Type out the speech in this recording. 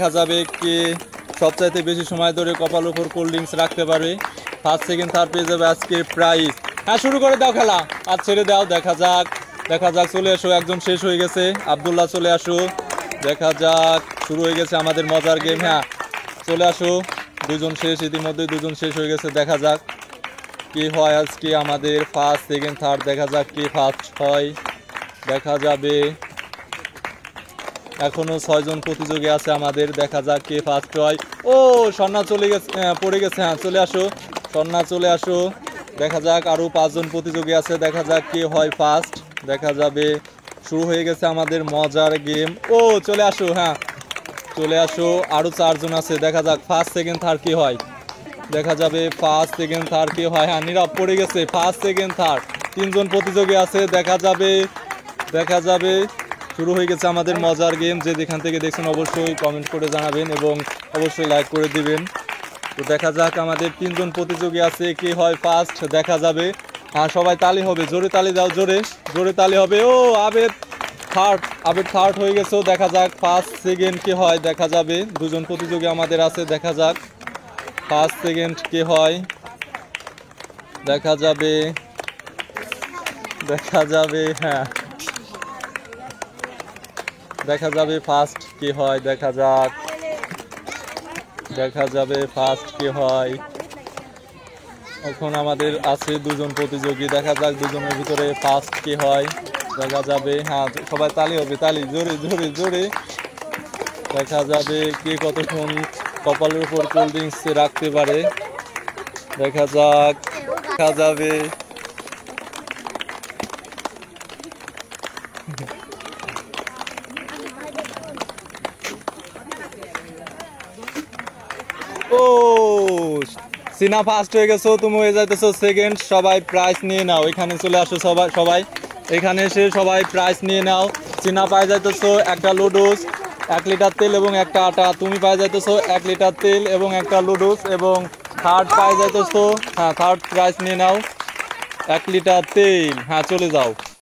দেখা যাবে কে সবচাইতে বেশি সময় ধরে কপাল উপর কোল্ড ড্রিঙ্কস রাখতে পারে। ফার্স্ট সেকেন্ড থার্ড পেয়ে যাবে আজকে প্রাইজ। হ্যাঁ, শুরু করে দাও খেলা, আর ছেড়ে দাও। দেখা যাক চলে আসো, একজন শেষ হয়ে গেছে। আব্দুল্লাহ চলে আসো, দেখা যাক শুরু হয়ে গেছে আমাদের মজার গেম। হ্যাঁ, চলে আসো, দুজন শেষ, ইতিমধ্যে দুজন শেষ হয়ে গেছে। দেখা যাক কি হয় আজকে আমাদের ফার্স্ট সেকেন্ড থার্ড। দেখা যাক কে ফার্স্ট হয়, দেখা যাবে। এখনো 6 জন প্রতিযোগী আছে আমাদের, দেখা যাক কে ফার্স্ট হয়। ও স্বর্ণা চলে গেছে, পড়ে গেছে। হ্যাঁ, চলে আসো স্বর্ণা, চলে আসো। দেখা যাক আরো 5 জন প্রতিযোগী আছে, দেখা যাক কে হয় ফার্স্ট। দেখা যাবে শুরু হয়ে গেছে আমাদের মজার গেম। ও চলে আসো, হ্যাঁ চলে আসো, আরো 4 জন আছে। দেখা যাক ফার্স্ট সেকেন্ড থার্ড কি হয়, দেখা যাবে ফার্স্ট সেকেন্ড থার্ড কি হয়। হ্যাঁ, নীরব পড়ে গেছে। ফার্স্ট সেকেন্ড থার্ড 3 জন প্রতিযোগী আছে, দেখা যাবে শুরু হয়ে গেছে আমাদের মজার গেম। যে যেখান থেকে দেখছেন অবশ্যই কমেন্ট করে জানাবেন এবং অবশ্যই লাইক করে দিবেন। তো দেখা যাক আমাদের 3 জন প্রতিযোগী আছে, কে হয় ফার্স্ট দেখা যাবে। হ্যাঁ, সবাই তালি হবে, জোরে তালি দাও, জোরে তালি হবে। ও আবেদ থার্ড হয়ে গেছে। দেখা যাক ফার্স্ট সেকেন্ড কে হয়, দেখা যাবে। 2 জন প্রতিযোগী আমাদের আছে, দেখা যাক ফার্স্ট সেকেন্ড কে হয়, দেখা যাবে। হ্যাঁ, দেখা যাবে ফার্স্ট কি হয়, দেখা যাবে ফার্স্ট কি হয়। এখন আমাদের আছে 2 জন প্রতিযোগী, দেখা যাক 2 জনের ভিতরে ফার্স্ট কি হয়, দেখা যাবে। হ্যাঁ, সবাই তালি হবে, তালি জোরে। দেখা যাবে কে কতক্ষণ কপালের উপর কোল্ড ড্রিঙ্কস রাখতে পারে, দেখা যাবে। ও সিনা ফার্স্ট হয়ে গেছো, তুমি হয়ে যাইতেছো সেকেন্ড। সবাই প্রাইজ নিয়ে নাও, এখানে চলে আসো সবাই এখানে এসে সবাই প্রাইজ নিয়ে নাও। সিনা পাই যাইতেছো একটা লুডুস, 1 লিটার তেল এবং একটা আটা। তুমি পাই যাইতেছো 1 লিটার তেল এবং একটা লুডুস। এবং থার্ড পাই যাইতেছো, হ্যাঁ থার্ড প্রাইজ নিয়ে নাও 1 লিটার তেল। হ্যাঁ, চলে যাও।